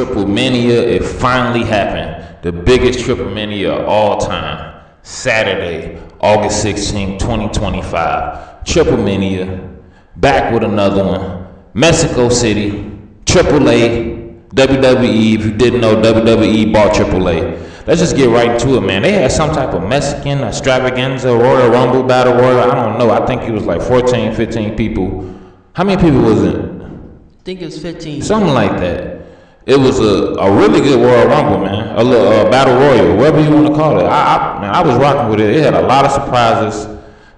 TripleMania, it finally happened. The biggest TripleMania of all time. Saturday, August 16, 2025. TripleMania, back with another one. Mexico City, AAA, WWE. If you didn't know, WWE bought AAA. Let's just get right into it, man. They had some type of Mexican extravaganza, Royal Rumble, Battle Royal. I don't know. I think it was like 14, 15 people. How many people was it? I think it was 15. Something like that. It was a really good Royal Rumble, man. A little Battle Royal, whatever you want to call it. I was rocking with it. It had a lot of surprises.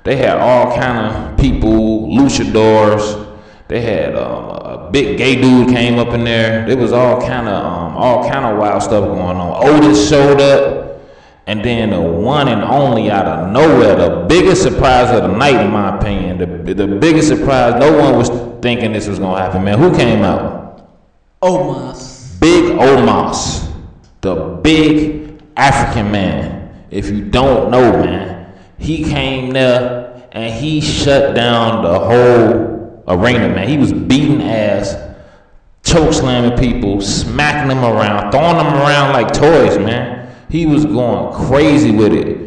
They had all kind of people, luchadors. They had a big gay dude came up in there. There was all kind of wild stuff going on. Otis showed up, and then the one and only out of nowhere, the biggest surprise of the night, in my opinion. The biggest surprise. No one was thinking this was gonna happen, man. Who came out? Omos. Big Omos, the big African man. If you don't know, man, he came there and he shut down the whole arena, man. He was beating ass, choke slamming people, smacking them around, throwing them around like toys, man. He was going crazy with it.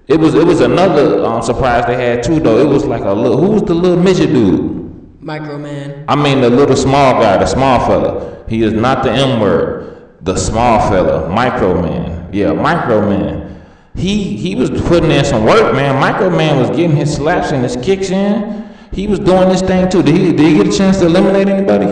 It was another surprise they had too, though. It was like who was the little midget dude? Micro Man. I mean the little small guy, the small fella. He is not the M word. The small fella, Micro Man. Yeah, Micro Man. He was putting in some work, man. Micro Man was getting his slaps and his kicks in. He was doing this thing too. Did he get a chance to eliminate anybody?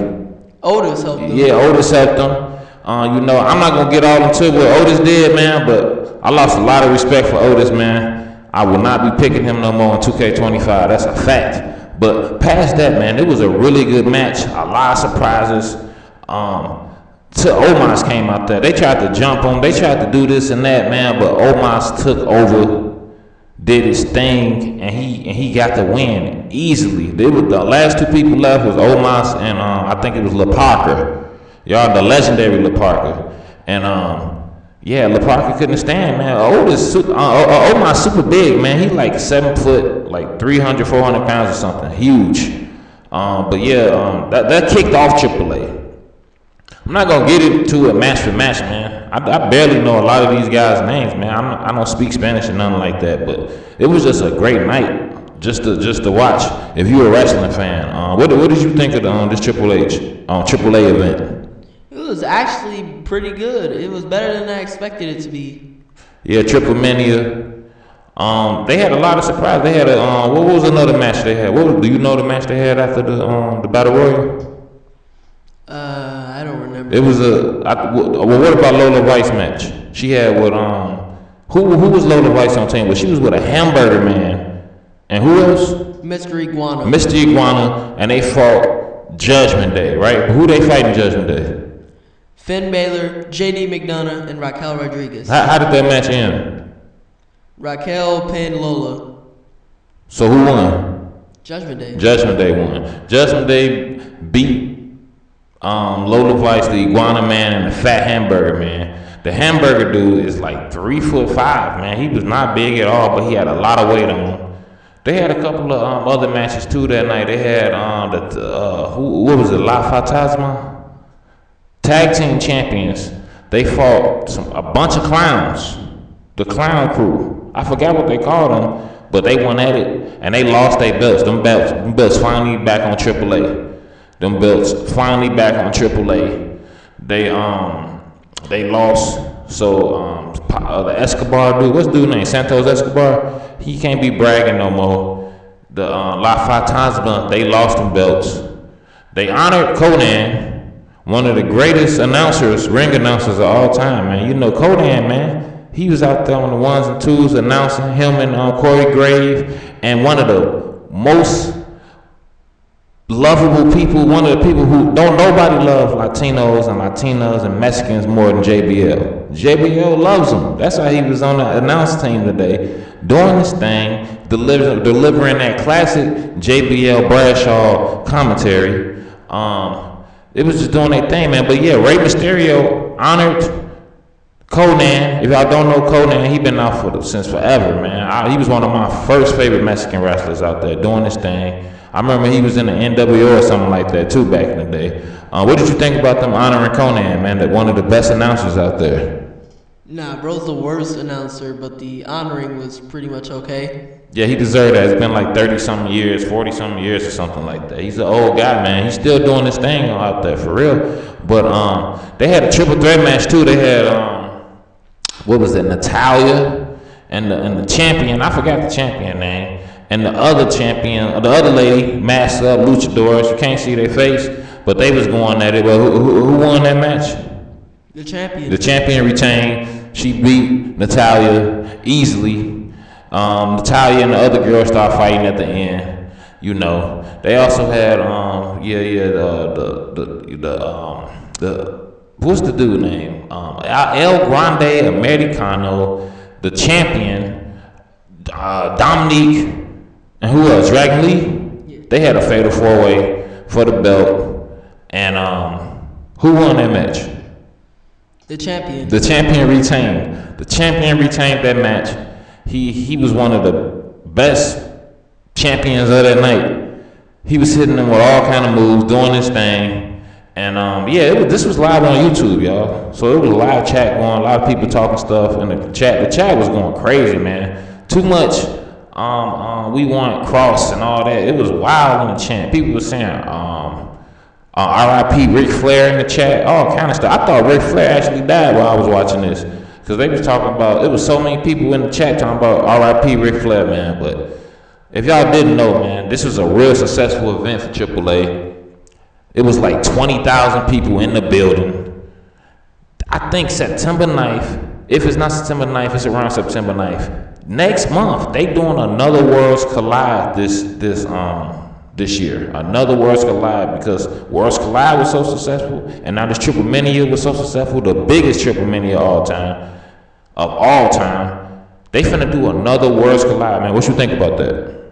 Otis helped him. Yeah, Otis helped him. I'm not gonna get all into what Otis did, man, but I lost a lot of respect for Otis, man. I will not be picking him no more in 2K25. That's a fact. But past that, man, it was a really good match. A lot of surprises. Omos came out there. They tried to jump him. They tried to do this and that, man. But Omos took over, did his thing, and he got the win easily. The last two people left was Omos and I think it was La Parker. Y'all, the legendary La Parker. And La Parker couldn't stand, man. Omos super big, man. He like 7 foot, like 300, 400 pounds or something. Huge. That kicked off AAA. I'm not gonna get into it match for match, man. I barely know a lot of these guys' names, man. I don't speak Spanish or nothing like that, but it was just a great night just to watch. If you're a wrestling fan, what did you think of this AAA event? It was actually pretty good. It was better than I expected it to be. Yeah, TripleMania. They had a lot of surprises. They had what was another match they had? Do you know the match they had after the Battle Royal? I don't remember. It was what about Lola Vice match? She had with who was Lola Vice on team with? She was with a Hamburger Man, and who else? Mr. Iguana. Mr. Iguana, and they fought Judgment Day, right? Who they fighting Judgment Day? Finn Balor, JD McDonough, and Raquel Rodriguez. How did that match end? Raquel pinned Lola. So who won? Judgment Day. Judgment Day won. Judgment Day beat Lola Vice, the Iguana Man, and the Fat Hamburger Man. The Hamburger dude is like 3'5", man. He was not big at all, but he had a lot of weight on him. They had a couple of other matches too that night. They had what was it, La Fantasma? Tag team champions. They fought a bunch of clowns. The clown crew. I forgot what they called them, but they went at it and they lost their belts. Them belts finally back on AAA. Them belts finally back on AAA. They lost. So the Escobar dude, what's the dude's name? Santos Escobar. He can't be bragging no more. The La Fantasma, they lost them belts. They honored Conan, one of the greatest ring announcers of all time, man. You know Conan, man. He was out there on the ones and twos announcing, him and Corey Grave, and one of the most lovable people, one of the people who don't nobody love Latinos and Mexicans more than JBL. JBL loves him. That's why he was on the announce team today, doing this thing, delivering that classic JBL Bradshaw commentary. It was just doing their thing, man. But yeah, Rey Mysterio honored Conan. If y'all don't know Conan, he been out since forever, man. He was one of my first favorite Mexican wrestlers out there doing this thing. I remember he was in the NWO or something like that too back in the day. What did you think about them honoring Conan, man? That one of the best announcers out there. Nah, bro's the worst announcer, but the honoring was pretty much okay. Yeah, he deserved that. It's been like 30-something years, 40-something years or something like that. He's an old guy, man. He's still doing his thing out there, for real. But they had a triple threat match, too. They had, what was it, Natalia and the champion. I forgot the champion name. And the other champion, the other lady, masked up, luchadors. You can't see their face, but they was going at it. But who won that match? The champion. The champion retained. She beat Natalia easily. Natalia and the other girl start fighting at the end. You know, they also had the what's the dude name? El Grande Americano, the champion, Dominique, and who else? Dragon Lee. Yeah. They had a fatal 4-way for the belt, and who won that match? The champion. The champion retained. The champion retained that match. He was one of the best champions of that night. He was hitting them with all kind of moves, doing his thing. And this was live on YouTube, y'all. So it was a live chat going, a lot of people talking stuff in the chat. The chat was going crazy, man. Too much we want Cross and all that. It was wild in the chat. People were saying R.I.P. Ric Flair in the chat, all kind of stuff. I thought Ric Flair actually died while I was watching this, because they was talking about, it was so many people in the chat talking about R.I.P. Ric Flair, man. But if y'all didn't know, man, this was a real successful event for AAA. It was like 20,000 people in the building. I think September 9th, if it's not September 9th, it's around September 9th. Next month, they doing another Worlds Collide this year. Another Worlds Collide, because Worlds Collide was so successful, and now this TripleMania was so successful, the biggest TripleMania of all time. They finna do another Worlds Collide, man. What you think about that?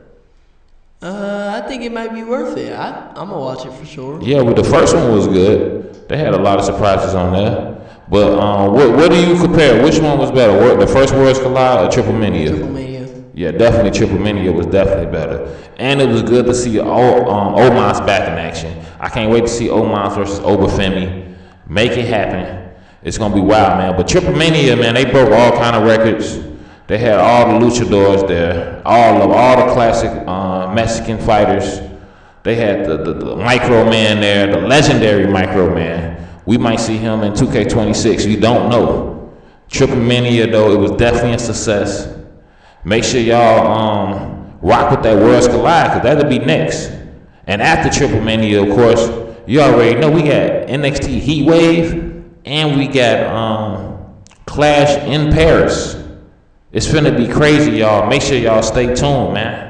I think it might be worth it. I'm gonna watch it for sure. Yeah, well, the first one was good. They had a lot of surprises on there. But what do you compare? Which one was better? The first Worlds Collide or TripleMania? TripleMania. Yeah, definitely TripleMania was definitely better. And it was good to see Omos back in action. I can't wait to see Omos versus Obafemi. Make it happen. It's going to be wild, man. But TripleMania, man, they broke all kind of records. They had all the luchadors there. All the classic Mexican fighters. They had the Micro Man there, the legendary Micro Man. We might see him in 2K26. You don't know. TripleMania, though, it was definitely a success. Make sure y'all rock with that Worlds Collide, because that'll be next. And after TripleMania, of course, you already know we got NXT Heat Wave, and we got Clash in Paris. It's finna be crazy, y'all. Make sure y'all stay tuned, man.